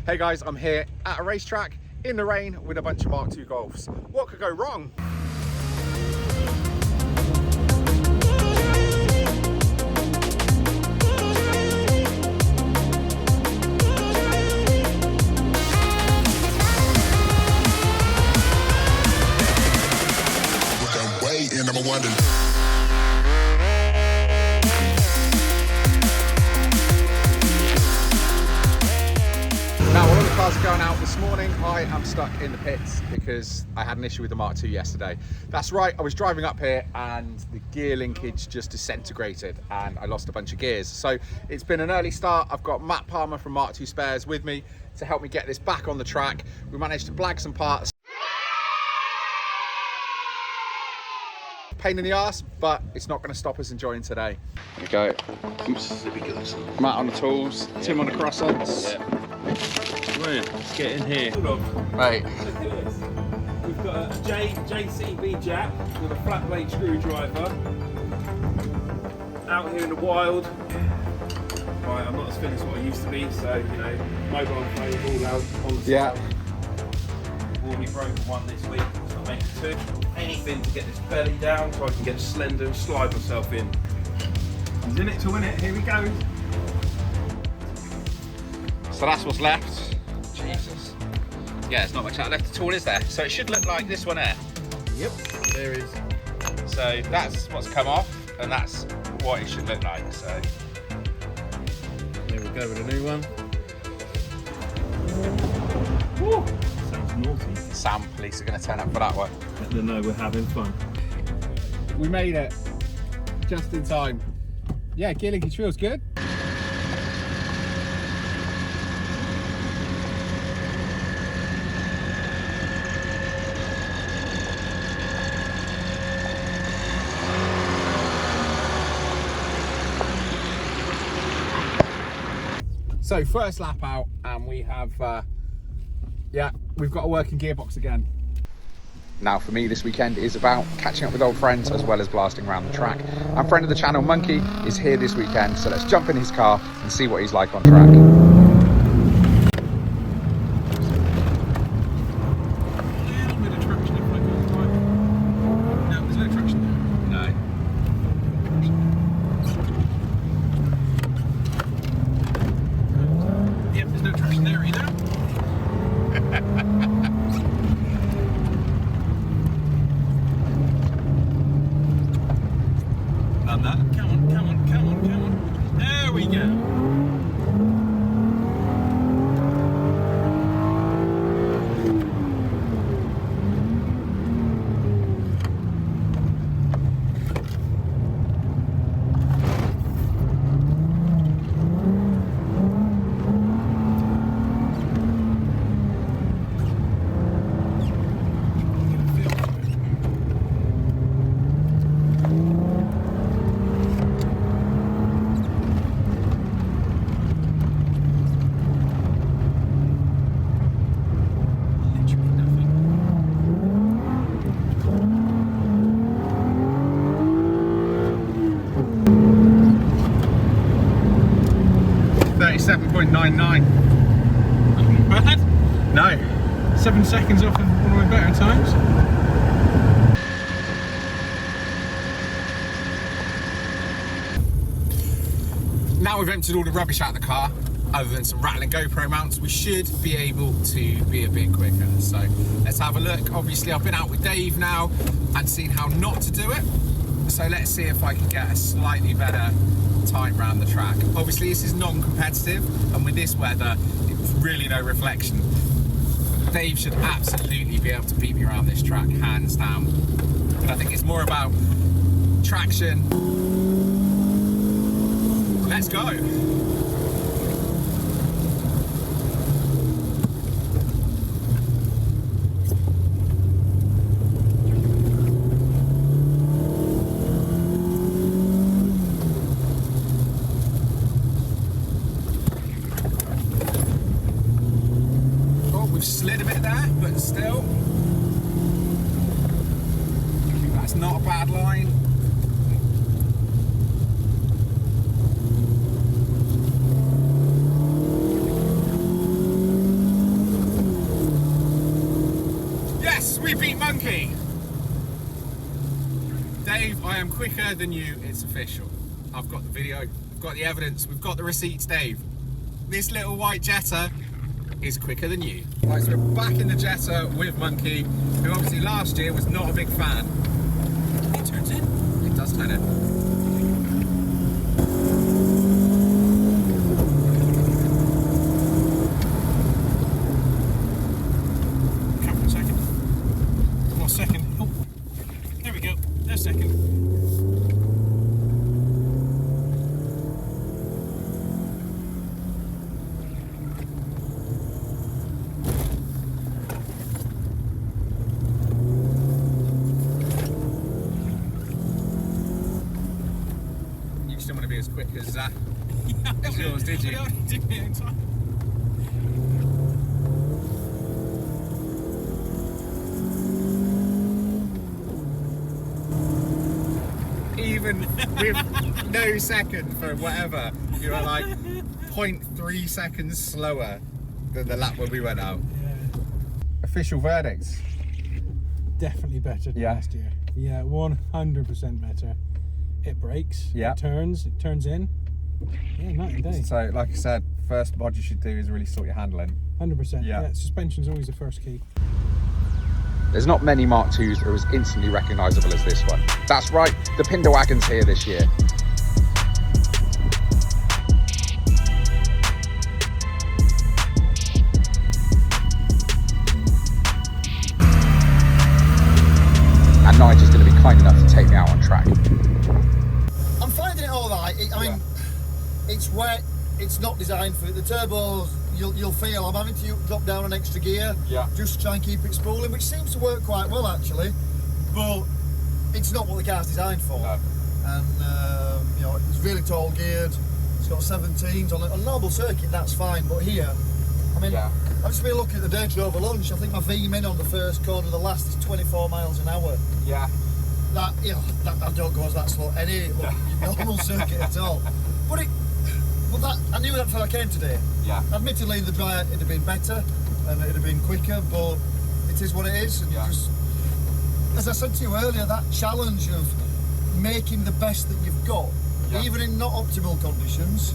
Hey guys, I'm here at a racetrack in the rain with a bunch of Mark II Golfs. What could go wrong? Now, while all the cars are going out this morning, I am stuck in the pits because I had an issue with the Mark II yesterday. That's right, I was driving up here and the gear linkage just disintegrated and I lost a bunch of gears. So it's been an early start. I've got Matt Palmer from Mark II Spares with me to help me get this back on the track. We managed to blag some parts. Pain in the ass, but it's not going to stop us enjoying today. There we go. Oops, there we go. Matt on the tools, Tim on the cross-ons. Yeah. Right, let's get in here. Right. Look at this. We've got a JCB jack with a flat blade screwdriver out here in the wild. Right, I'm not as fit as what I used to be, so you know, mobile phone all out on the side. Yeah. We've already broken one this week, so I'll make it two. Anything to get this belly down so I can get slender and slide myself in. He's in it to win it, here we go. So that's what's left. Jesus. Yeah, there's not much left at all, is there? So it should look like this one here. Yep, there is. So that's what's come off, and that's what it should look like. So There we go with a new one. Woo! Sounds naughty. Sam police are going to turn up for that one. Let them know we're having fun. We made it just in time. Yeah, gear linkage feels good. So first lap out, and we have, we've got a working gearbox again. Now for me this weekend is about catching up with old friends as well as blasting around the track. And friend of the channel, Monkey, is here this weekend, so let's jump in his car and see what he's like on track. .99. Not bad. No. 7 seconds off of one of my better times. Now we've emptied all the rubbish out of the car, other than some rattling GoPro mounts, we should be able to be a bit quicker. So let's have a look. Obviously I've been out with Dave now and seen how not to do it. So let's see if I can get a slightly better time around the track. Obviously this is non-competitive, and with this weather it's really no reflection. Dave should absolutely be able to beat me around this track, hands down. But I think it's more about traction. Let's go. Slid a bit there, but still, that's not a bad line. We beat Monkey! Dave, I am quicker than you, it's official. I've got the video, I've got the evidence, we've got the receipts, Dave. This little white Jetta is quicker than you. Right, so we're back in the Jetta with Monkey, who obviously last year was not a big fan. It turns in. It does turn in. Come for a second. One more second. Oh, there we go. There's a second. As quick as yours, did you? Even with no second for whatever, you were like 0.3 seconds slower than the lap when we went out. Yeah. Official verdicts. Definitely better than last year. Yeah, 100% better. It brakes, yeah. it turns in. Yeah, night and day. So, like I said, first mod you should do is really sort your handling. 100%. Yeah, suspension's always the first key. There's not many Mark IIs that are as instantly recognisable as this one. That's right, the Pinderwagon's here this year. And Nige is going to be kind enough to take me out on track. I'm finding it all right. I mean, it's wet. It's not designed for it. The turbos, you'll feel I'm having to drop down an extra gear. Yeah. Just to try and keep it spooling, which seems to work quite well actually. But it's not what the car's designed for. No. And you know, it's really tall geared. It's got 17s on a normal circuit. That's fine. But here, I mean, I've just been looking at the data over lunch. I think my V-min on the first corner of the last is 24 miles an hour. Yeah. That, you know, that don't go as that slow any normal circuit at all. But I knew that before I came today. Yeah. Admittedly, the dry it'd have been better and it'd have been quicker, but it is what it is. And just, as I said to you earlier, that challenge of making the best that you've got, even in not optimal conditions,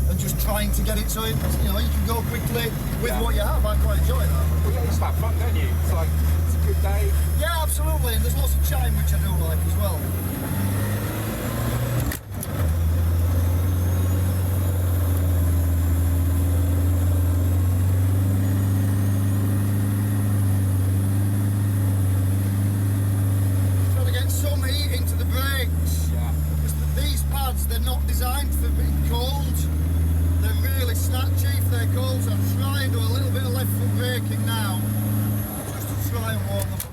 and just trying to get it so you know you can go quickly with what you have. I quite enjoy that. Well, yeah, it's that fun, don't you? It's like it's a good day. Yeah, absolutely, and there's lots of chime which I do like as well. Trying to get some heat into the brakes. Yeah. Because these pads, they're not designed for being cold. They're really snatchy if they're cold, so I'm trying to do a little bit of left foot braking now, just to try and warm them up.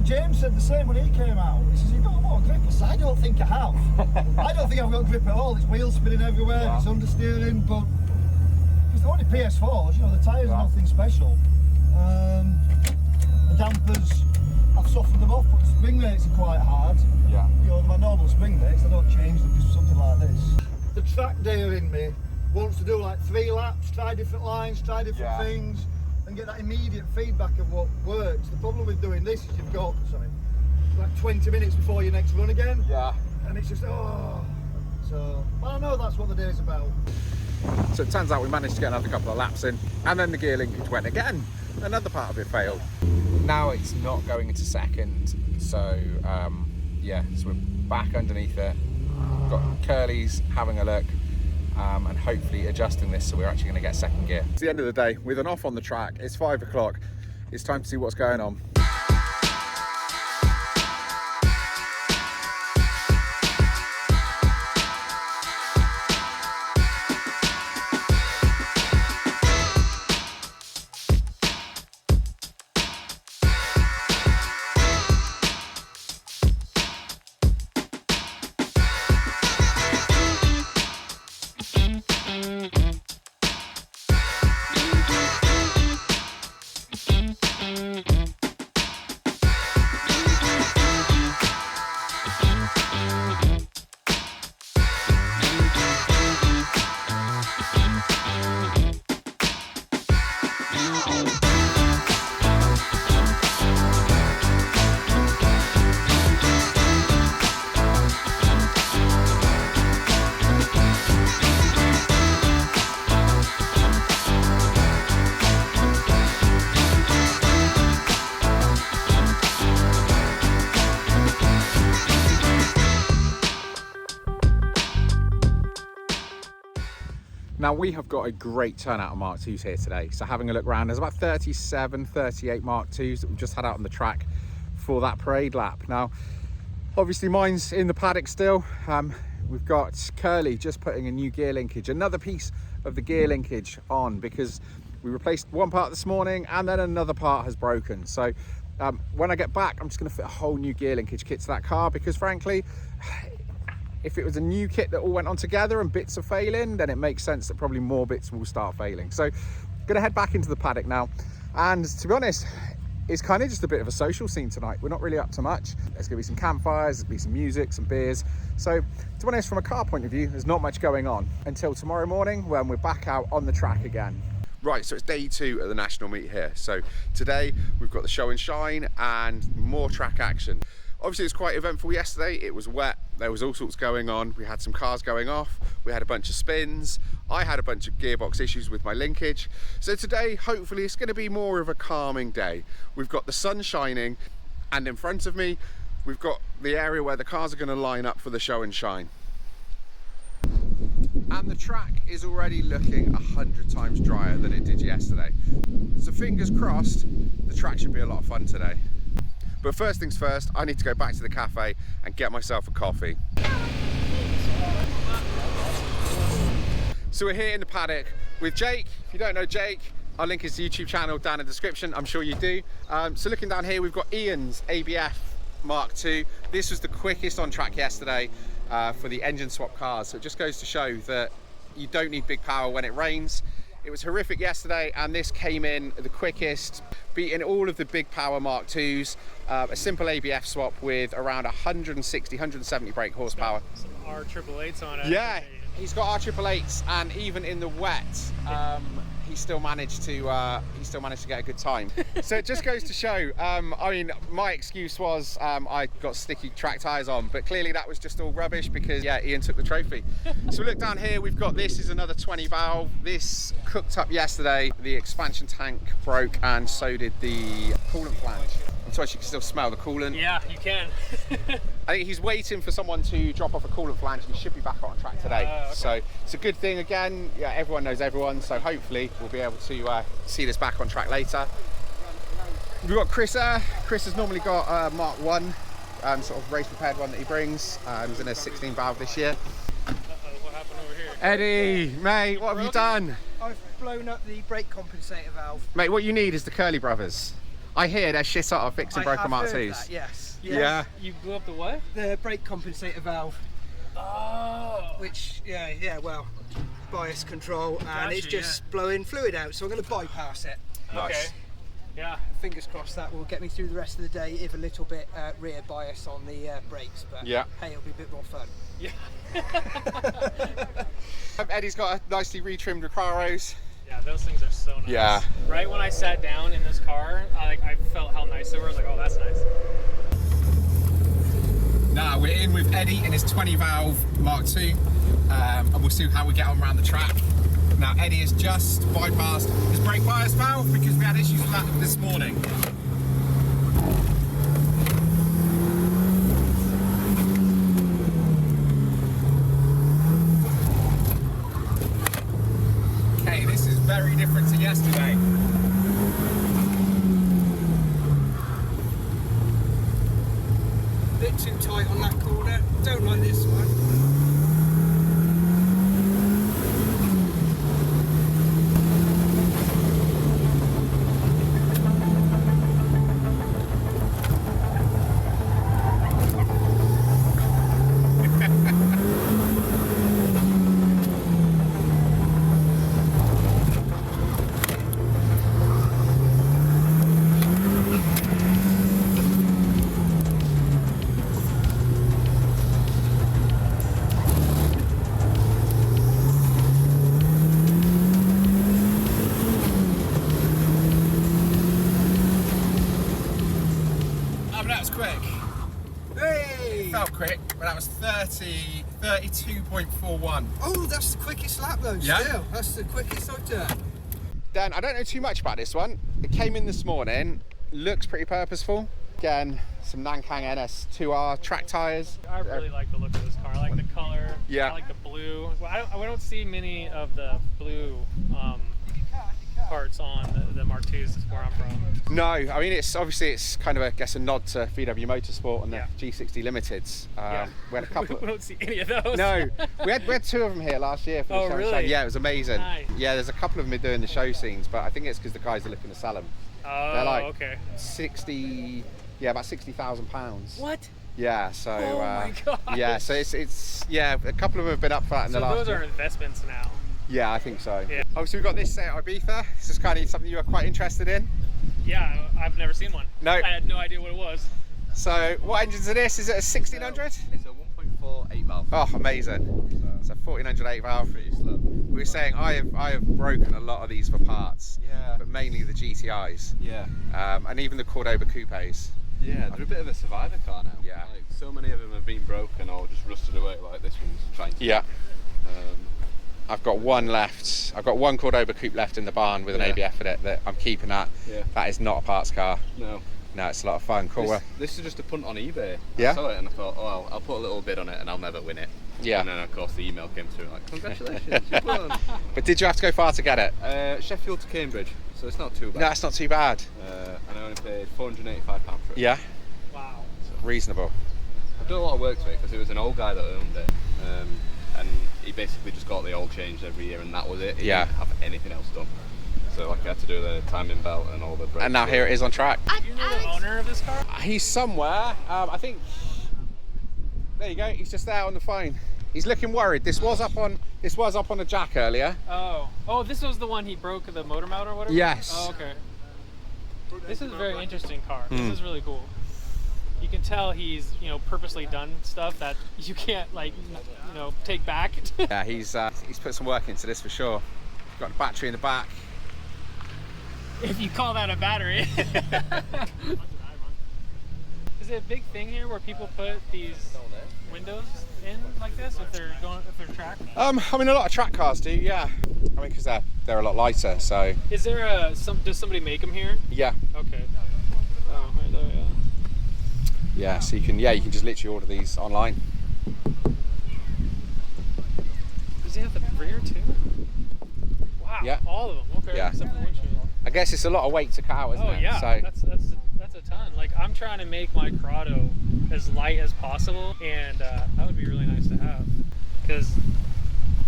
James said the same when he came out. He says, "You've got a lot of grip." I said, "I don't think I have. I don't think I've got grip at all. It's wheel spinning everywhere, it's understeering, but because they're only PS4s, you know, the tyres are nothing special. The dampers, I've softened them off, but the spring rates are quite hard. Yeah. You know, my normal spring rates, I don't change them just something like this. The track day in me wants to do like 3 laps, try different lines, try different things, and get that immediate feedback of what works. The problem with doing this is you've got, like 20 minutes before your next run again. Yeah. And it's just, So, well, I know that's what the day's about. So it turns out we managed to get another couple of laps in, and then the gear linkage went again. Another part of it failed. Now it's not going into second, so yeah, so we're back underneath it. We've got Curly's having a look. and hopefully adjusting this so we're actually going to get second gear. It's the end of the day. With an off on the track, it's 5 o'clock. It's time to see what's going on. Now we have got a great turnout of Mark IIs here today. So having a look around, there's about 37, 38 Mark IIs that we've just had out on the track for that parade lap. Now, obviously mine's in the paddock still. We've got Curly just putting a new gear linkage, another piece of the gear linkage on, because we replaced one part this morning and then another part has broken. So when I get back, I'm just gonna fit a whole new gear linkage kit to that car, because frankly, if it was a new kit that all went on together and bits are failing, then it makes sense that probably more bits will start failing. So I'm gonna head back into the paddock now. And to be honest, it's kind of just a bit of a social scene tonight. We're not really up to much. There's gonna be some campfires, there's gonna be some music, some beers. So to be honest, from a car point of view, there's not much going on until tomorrow morning when we're back out on the track again. Right, so it's day 2 of the national meet here. So today we've got the show and shine and more track action. Obviously, it was quite eventful yesterday. It was wet. There was all sorts going on. We had some cars going off. We had a bunch of spins. I had a bunch of gearbox issues with my linkage. So today, hopefully, it's going to be more of a calming day. We've got the sun shining, and in front of me, we've got the area where the cars are going to line up for the show and shine. And the track is already looking 100 times drier than it did yesterday. So fingers crossed, the track should be a lot of fun today. But first things first, I need to go back to the cafe and get myself a coffee. So we're here in the paddock with Jake. If you don't know Jake, I'll link his YouTube channel down in the description. I'm sure you do. So looking down here, we've got Ian's ABF Mark II. This was the quickest on track yesterday for the engine swap cars. So it just goes to show that you don't need big power when it rains. It was horrific yesterday, and this came in the quickest, beating all of the big power Mark IIs. A simple ABF swap with around 160, 170 brake horsepower. Some R888s on it. Yeah, he's got R888s, and even in the wet, he still managed to get a good time. So it just goes to show. I mean, my excuse was I got sticky track tyres on, but clearly that was just all rubbish because yeah, Ian took the trophy. So we look down here. We've got this is another 20 valve. This cooked up yesterday. The expansion tank broke, and so did the coolant flange. I'm sorry, you can still smell the coolant. Yeah, you can. I think he's waiting for someone to drop off a coolant flange, and he should be back on track today. Okay. So it's a good thing. Again, yeah, everyone knows everyone, so hopefully we'll be able to see this back on track later. We've got Chris there. Chris has normally got a Mark I, sort of race prepared one that he brings. He's in a 16 valve this year. What happened over here? Eddie, mate, what have you done? I've blown up the brake compensator valve. Mate, what you need is the Curly brothers. I hear they're shit out of fixing broken Mark IIs. Yes. Yeah. You blew up the what? The brake compensator valve. Oh. Which, well, bias control, and Gotcha, it's just blowing fluid out, so I'm going to bypass it. Nice. Okay. Yeah. Fingers crossed that will get me through the rest of the day, if a little bit rear bias on the brakes, but yeah. Hey, it'll be a bit more fun. Yeah. Eddie's got a nicely retrimmed Recaros. Yeah, those things are so nice. Yeah. Right when I sat down in this car, I felt how nice they were. I was like, oh, that's nice. Now we're in with Eddie in his 20 valve Mark II, and we'll see how we get on around the track. Now Eddie has just bypassed his brake bias valve because we had issues with that this morning. very different to yesterday. Bit too tight on that corner. Don't like this one. That was quick. Hey! It felt quick, but that was 32.41. Oh, that's the quickest lap though, Yeah. still. That's the quickest I've done. Dan, I don't know too much about this one. It came in this morning, looks pretty purposeful. Again, some Nankang NS2R track tyres. I really like the look of this car. I like the color. Yeah. I like the blue. Well, I don't see many of the blue parts on the Mark IIs where I'm from. No, I mean, it's kind of, I guess, a nod to VW Motorsport and the Yeah. G60 Limiteds. We had a couple We don't see any of those. No, we had two of them here last year for the Oh, show. really? Yeah, it was amazing. Nice. Yeah, there's a couple of them doing the show scenes, but I think it's because the guys are looking to sell them. Oh, They're like okay. about £60,000. What? Yeah, so Oh my gosh. yeah, so it's a couple of them have been up for that in So the last those year. are investments now. Yeah, I think so. Yeah. Obviously, we've got this set at Ibiza. This is kind of something you were quite interested in. Yeah, I've never seen one. No. I had no idea what it was. So, what engines are this? Is it a 1600? It's a 1.4 8 valve. Oh, amazing. So 1400 8 valve. Pretty slow. We were saying I have broken a lot of these for parts, Yeah. but mainly the GTIs, Yeah. and even the Cordoba coupes. Yeah, they're a bit of a survivor car now. Yeah. Like, so many of them have been broken or just rusted away, like this one's trying to. Yeah. Um, I've got one left. I've got one Cordoba coupe left in the barn with an Yeah. ABF in it that I'm keeping that. Yeah. That is not a parts car. no. No, it's a lot of fun. Cool. This is just a punt on eBay. Yeah? I saw it and I thought, oh, well, I'll put a little bid on it and I'll never win it. Yeah. And then of course the email came through like, congratulations, you won. But did you have to go far to get it? Sheffield to Cambridge, so it's not too No, bad. that's not too bad. And I only paid £485 for it. Yeah, Wow. reasonable. I've done a lot of work to it because it was an old guy that owned it. And he basically just got the oil changed every year and that was it. He Yeah. didn't have anything else done. So like I had to do the timing belt and all the brakes. And now here it is on track. Do you know the owner of this car? He's somewhere. I think. There you go. He's just there on the phone. He's looking worried. This was up on a jack earlier. Oh, this was the one he broke the motor mount or whatever? Yes. Oh, okay. This is a very interesting car. Hmm. This is really cool. You can tell he's, purposely done stuff that you can't, take back. Yeah, he's put some work into this for sure. Got a battery in the back. If you call that a battery. Is it a big thing here where people put these windows in like this if they're tracked? I mean, a lot of track cars do. Yeah. I mean, because they're a lot lighter. So. Is there does somebody make them here? Yeah. Okay. Oh, right there, yeah. Yeah. So you can just literally order these online. Does he have the rear too? Wow. Yeah. All of them. Okay. Yeah. Except for the windshield. I guess it's a lot of weight to cut out, isn't Oh it? yeah. So. That's a ton. Like I'm trying to make my Corrado as light as possible, and that would be really nice to have. Because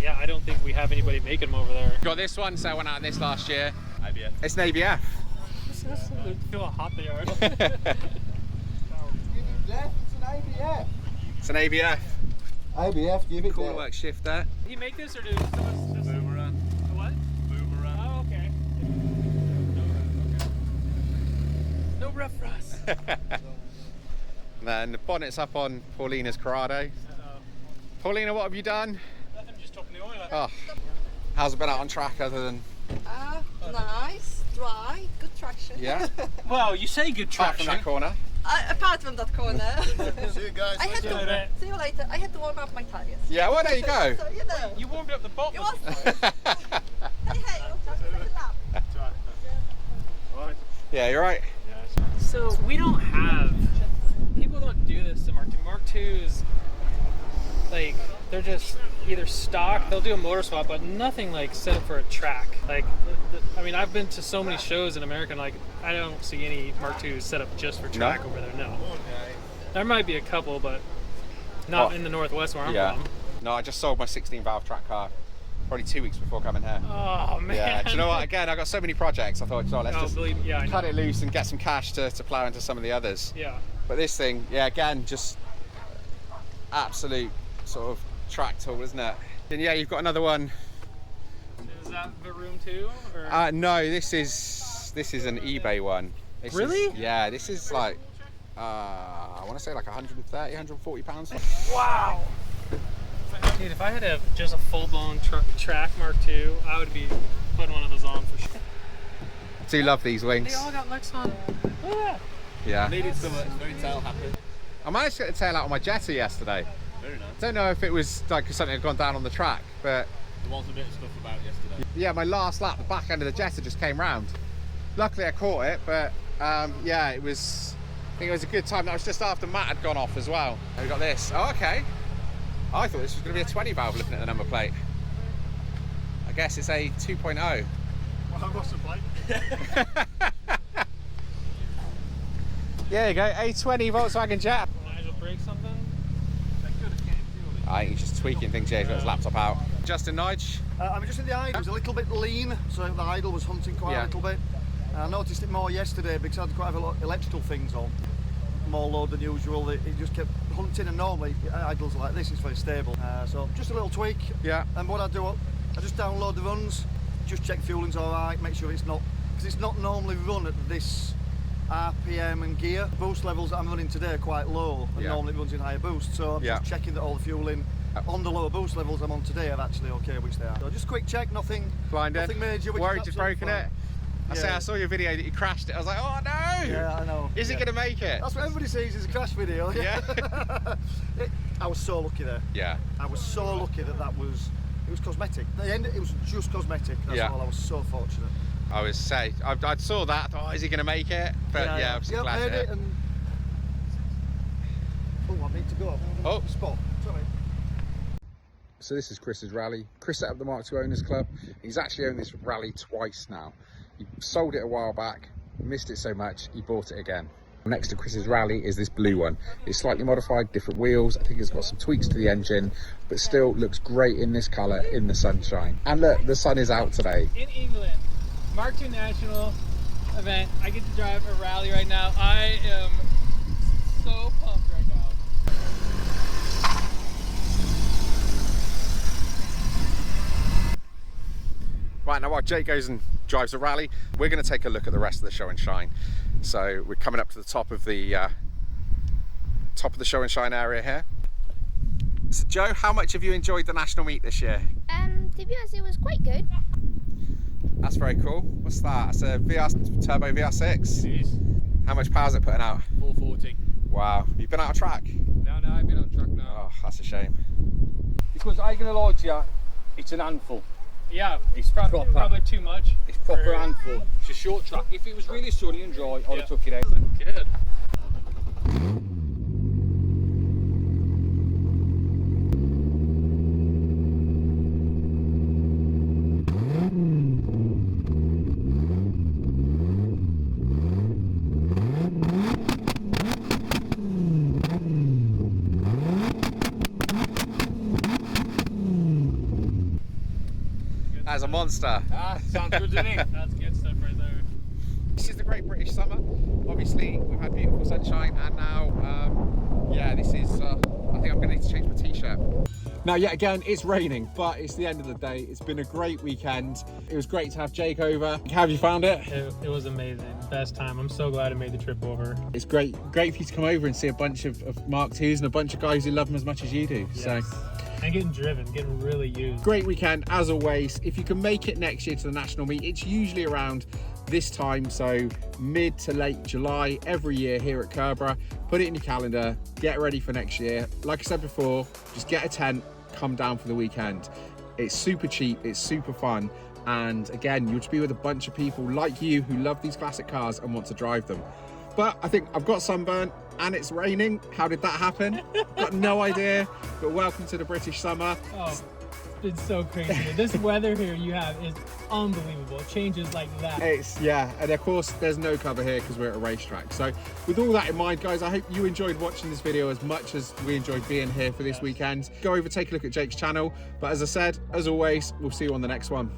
yeah, I don't think we have anybody making them over there. Got this one. So I went out in this last year. IBF. It's an ABF. Feel how hot they are. It's an ABF. It's an ABF. ABF, give it Cool there. work shifter. Did he make this or did someone just Boomerang. what? Boomerang. Oh, okay. No rough for us. And then the bonnet's up on Paulina's Corrado. Paulina, what have you done? Nothing, just topping the oil up. Oh, how's it been out on track other than Nice, dry, good traction. yeah? Well, you say good Apart from traction. that corner. Apart from that corner. See you guys. I had See you later. to, see you later. I had to warm up my tires. Yeah, well there you go. So, you know. You warmed up the bottom. It was. Hey, we'll talk to the lap. Yeah, you're right. So we don't have, people don't do this to Mark II. Mark IIs, like, they're just either stock They'll do a motor swap, but nothing like set up for a track. Like, I mean, I've been to so many shows in America, and like, I don't see any Mark IIs set up just for track over there. No. There might be a couple, but not in the Northwest where I'm from. No, I just sold my 16 valve track car probably 2 weeks before coming here. Oh man. Yeah. Do you know what? Again, I got so many projects. I thought, let's just cut it loose and get some cash to plow into some of the others. Yeah. But this thing, again, just absolute sort of track tool, isn't it? And yeah, you've got another one. Is that the room too? Or? No, this is an eBay one. This really? Yeah, this is like I want to say like 130, 140 pounds. Wow. Dude, if I had just a full-blown track Mark II, I would be putting one of those on for sure. Do love these wings. They all got licks on. Look at that. Yeah. Needed some very tail happy. I managed to get the tail out on my Jetta yesterday. Very nice. Don't know if it was like something had gone down on the track, but There was a bit of stuff about it yesterday. yeah, my last lap, the back end of the Jetta just came round. Luckily I caught it, but yeah, I think it was a good time. That was just after Matt had gone off as well. And we got this. Oh, okay. I thought this was going to be a 20 valve looking at the number plate. I guess it's a 2.0. Well, what's the plate? There you go, A20 Volkswagen Jet. Nige break something? I think he's just tweaking things here. He's got his laptop out. Justin Nige. I'm just in the idle. It was a little bit lean, so the idle was hunting quite a little bit. I noticed it more yesterday because I had quite a lot of electrical things on. More load than usual. It just kept hunting, and normally idles like this is very stable. So just a little tweak. Yeah. And what I do, I just download the runs, just check fueling's all right, make sure it's not, because it's not normally run at this RPM and gear. Boost levels that I'm running today are quite low, and normally it runs in higher boost. So I'm just checking that all the fueling on the lower boost levels I'm on today are actually okay, which they are. So just quick check, nothing major. Worried you've broken it? I saw your video that you crashed it. I was like, oh no! Yeah, I know. Is it going to make it? That's what everybody sees is a crash video. Yeah. I was so lucky there. Yeah. I was so lucky that it was cosmetic. At the end, it was just cosmetic. That's all. I was so fortunate. I was say, I saw that. I thought, is he going to make it? But yeah, obviously glad made to it. And... Oh, I need to go. Oh, spot. Sorry. So this is Chris's rally. Chris set up the Mark II Owners Club. He's actually owned this rally twice now. He sold it a while back, missed it so much, he bought it again. Next to Chris's rally is this blue one. It's slightly modified, different wheels. I think it's got some tweaks to the engine, but still looks great in this colour in the sunshine. And look, the sun is out today. In England, Mark II National event. I get to drive a rally right now. I am so pumped right now. Right, now while Jake goes and drives a rally, we're going to take a look at the rest of the show and shine. So we're coming up to the top of the show and shine area here. So Joe, how much have you enjoyed the national meet this year? To be honest, it was quite good. That's very cool. What's that? It's a turbo VR6. It is. How much power is it putting out? 440. Wow. You've been out of track? No, I've been on track now. Oh, that's a shame. Because I ain't gonna lie to you, it's an handful. Yeah, It's probably too much. It's proper handful. It's a short track. If it was really sunny and dry, I'd have took it out. Good. That's a monster. Sounds good, doesn't it? That's good stuff right there. This is the Great British Summer. Obviously, we've had beautiful sunshine, and now, yeah, this is. I think I'm going to need to change my t-shirt. Now, yet again, it's raining, but it's the end of the day. It's been a great weekend. It was great to have Jake over. How have you found it? It was amazing. Best time. I'm so glad I made the trip over. It's great for you to come over and see a bunch of Mark IIs and a bunch of guys who love them as much as you do. Yes. So. And getting driven, getting really used. Great weekend as always. If you can make it next year to the national meet, it's usually around this time, so mid to late July every year here at Curborough. Put it in your calendar, get ready for next year. Like I said before, just get a tent, come down for the weekend. It's super cheap, it's super fun, and again, you'll just be with a bunch of people like you who love these classic cars and want to drive them. But I think I've got sunburn and it's raining. How did that happen? Got no idea, but welcome to the British summer. Oh, been so crazy. This weather here you have is unbelievable. It changes like that. Yeah, and of course there's no cover here because we're at a racetrack. So with all that in mind, guys, I hope you enjoyed watching this video as much as we enjoyed being here for this weekend. Go over, take a look at Jake's channel. But as I said, as always, we'll see you on the next one.